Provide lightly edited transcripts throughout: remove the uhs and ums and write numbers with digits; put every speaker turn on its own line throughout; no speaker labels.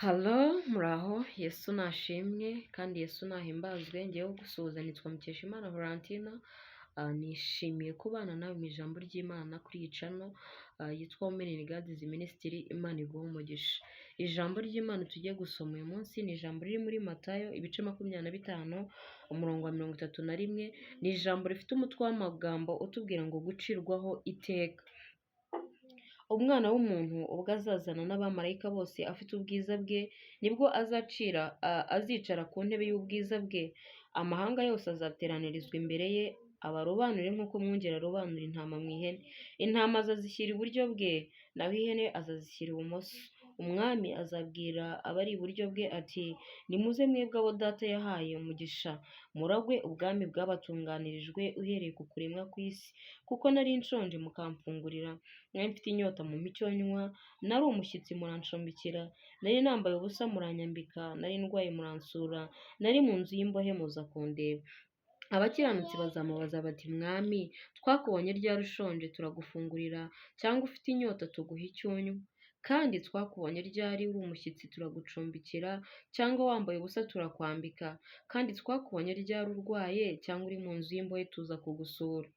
Halo, muraho, Yesu nashimwe kandi Yesu nahimbazwe, ngewe gusuhuza nitwa Mukeshimana Valentina, nishimiye kubana nawe mu ijambo ry'Imana kuri iyi channel yitwa Women in God's Ministry, Imana iguhe umugisha. Ijambo ry'Imana tugiye gusoma uyu munsi ni ijambo riri muri Matayo ibice 25 umurongo wa 31, ni ijambo rifite umutwe w'amagambo utubwira ngo gucirwaho iteka. Umwana w'umuntu ubwo azazana n'abamarayika bose afite ubwiza bwe, nibwo azicara ku ntebe y'ubwiza bwe, amahanga yose azateranirizwa imbere ye, abarobanure nk'uko umwungeri arobanura intama mu ihene. Intama azazishyira iburyo bwe, naho ihene azazishyira ibumoso. Umwami azabwira abari iburyo bwe ati, nimuze mwebwe abo data yahaye umugisha, muragwe ubwami bwabatunganirijwe uhereye ku kuremwa kw'isi. Kuko nari nshonje mukamfungurira, nari mfite inyota mumpa icyo nywa, nari umushyitsi murancumbikira, nari nambaye ubusa muranyambika, nari ndwaye muransura, nari mu nzu y'imbohe muza kundeba. Abakiranutsi bazamubaza bati, mwami, twakubonye ryari ushonje turagufungurira, cyangwa ufite inyota tuguha icyo unywa? Kandi twakubonye ryari uri umushyitsi turagucumbikira, cyangwa wambaye ubusa turakwambika? Kandi twakubonye ryari urwaye, cyangwa uri mu nzu y'imbohe tuza kugusura?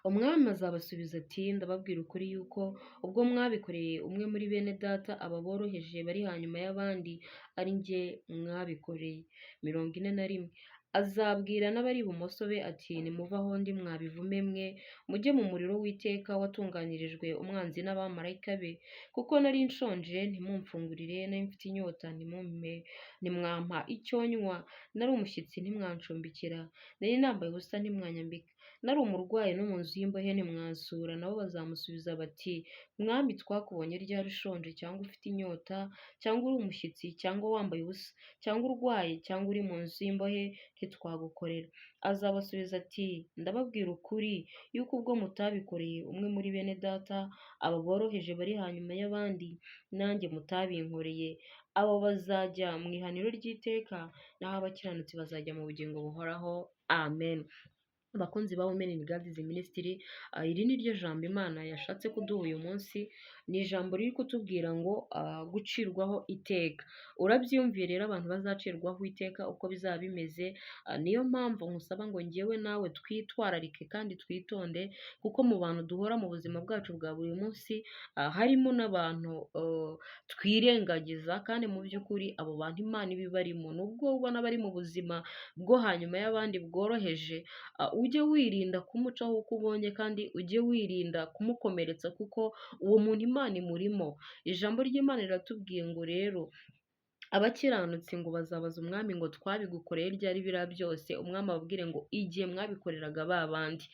Umwami azabasubiza ati, ndababwira ukuri yuko ubwo mwabikoreye umwe muri bene data aba boroheje bari hanyuma y'abandi, ari njye mwabikoreye. 41. Azabwira n'abari ibumoso be ati, nimuve aho ndi mwa bivume mwe, mujye mu muriro w'iteka watunganirijwe umwanzi n'abamarayika be. Kuko nari nshonje ntimumfungurire, nari mfite inyota ntimwampa icyo nywa, nari umushyitsi ntimwancumbikira, nari nambaye ubusa ntimwanyambika, nari umurwayi no mu nzu y'imbohe ntimwansura. Nabo bazamusubiza bati, mwami, twakubonye ryari ushonje, cyangwa ufite inyota, cyangwa uri umushyitsi, cyangwa wambaye ubusa, cyangwa urwaye, cyangwa uri mu nzu y'imbohe ntitwagukorera? Azabasubiza ati, ndababwira ukuri yuko ubwo mutabikoreye umwe muri bene data aba boroheje bari hanyuma y'abandi, nanjye mutabinkoreye. Abo bazajya mu ihaniro ry'iteka, naho abakiranutsi bazajya mu bugingo buhoraho. Amen. Abakunzi ba Women in God's Ministry, iri ni ryo jambo Imana yashatse kuduha uyu munsi. Ni ijambo riri kutubwira ngo gucirwaho iteka. Urabyumviye rero abantu bazacirwaho iteka uko bizaba bimeze. Niyo mpamvu nkusaba ngo ngewe nawe twitwararike kandi twitonde, kuko mu bantu duhora mu buzima bwacu bwa buri munsi harimo n'abantu twirengagiza, kandi mu by'ukuri abo bantu Imana iba ibarimo. Nubwo ubona bari mu buzima bwo hanyuma y'abandi bworoheje, ujye wirinda kumucaho uko ubonye, kandi ujye wirinda kumukomeretsa, kuko uwo muntu Imana imurimo. Ijambo ry'Imana riratubwiye ngo rero abakiranutsi ngo bazabaza umwami ngo twabigukoreye ryari biriya byose? Umwami ababwire ngo igihe mwabikoreraga ba bandi.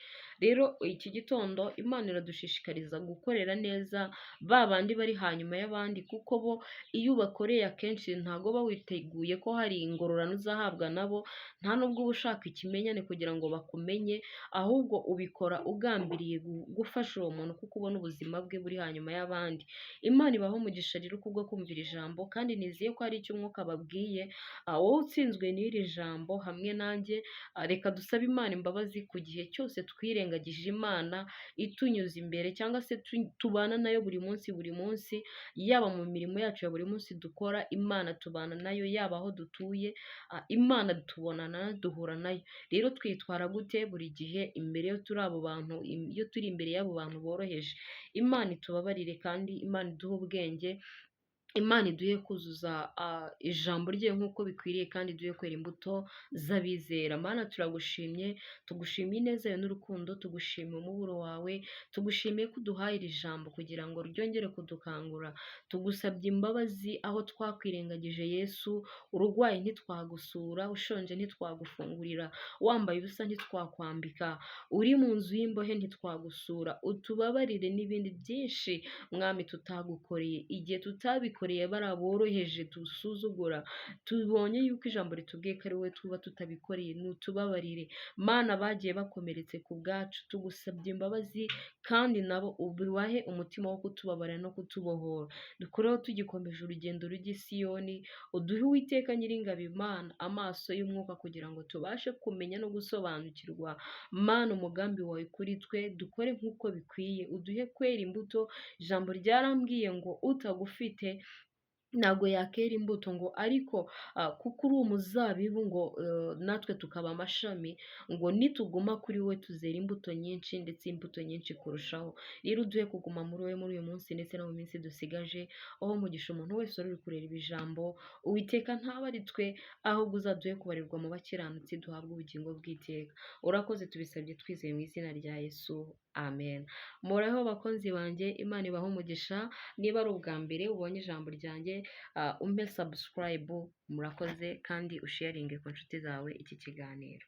Rero iki gitondo Imana iradushishikariza gukorera neza ba bandi bari hanyuma y'abandi, kuko bo iyo ubakoreye akenshi ntago uba witeguye ko hari ingororano uzahabwa nabo, nta nubwo uba ushaka ikimenyane kugira ngo bakumenye, ahubwo ubikora ugambiriye gufasha uwo muntu, kuko ubona ubuzima bwe buri hanyuma y'abandi. Imana ibaho umugisha rero kubwo kumvira ijambo, kandi nizeye ko hari icyo umwuka babwiye. Wowe utsinzwe n'iri jambo hamwe nanjye, reka dusabe Imana imbabazi ku gihe cyose twirengagije Imana itunyuze imbere, cyangwa se tubana nayo buri munsi, yaba mu mirimo yacu ya buri munsi dukora. Imana tubana nayo, yaba aho dutuye, Imana tubonana duhura nayo. Rero twitwara gute buri gihe imbere yo turi abo bantu, iyo turi imbere y'abo bantu boroheje? Imana itubabarire kandi Imana iduhe ubwenge, Imana iduhe kuzuza ijambo rye nk'uko bikwiriye, kandi iduhe kwera imbuto z'abizera. Mana, turagushimye, tugushimiye ineza yawe n'urukundo, tugushimiye umuburo wawe, tugushimiye ko uduhaye iri jambo kugira ngo ryongere kudukangura. Tugusabye imbabazi aho twakwirengagije Yesu. Urwaye ntitwagusura, ushonje ntitwagufungurira, wambaye ubusa ntitwakwambika, uri mu nzu y'imbohe ntitwagusura. Utubabarire n'ibindi byinshi mwami tutagukoreye, igihe tutabikoreye bari aboroheje dusuzugura, tubonye yuko ijambo ritubwiye ko ari wowe tuba tutabikoreye. Nutubabarire Mana, bagiye bakomeretse ku bwacu, tugusabye imbabazi, kandi nabo ubahe umutima wo kutubabarira no kutubohora. Dukoreho tugikomeje urugendo rujya i Siyoni, uduhe Uwiteka Nyiringabo Imana amaso y'umwuka, kugira ngo tubashe kumenya no gusobanukirwa Mana umugambi wawe kuri twe, dukore nk'uko bikwiye, uduhe kwera imbuto. Ijambo ryarambwiye ngo utagufite ntabwo yakera imbuto ngo ariko kuko uri umuzabibu ngo natwe tukaba amashami, ngo nituguma kuri we tuzera imbuto nyinshi ndetse imbuto nyinshi kurushaho. Rero uduhe kuguma muri we muri uyu munsi ndetse no mu minsi dusigaje, aho umugisha umuntu wese wari uri kureba ibi jambo, Uwiteka ntabe ari twe, ahubwo uzaduhe kubarirwa mu bakiranutsi duhabwe ubugingo bw'iteka. Urakoze tubisabye twizeye mu izina rya Yesu, amen. Muraho bakunzi banjye, Imana ibahe umugisha. Niba ari ubwa mbere ubonye ijambo ryanjye, umpe subscribe, murakoze kandi usharinge ku nshuti zawe iki kiganiro.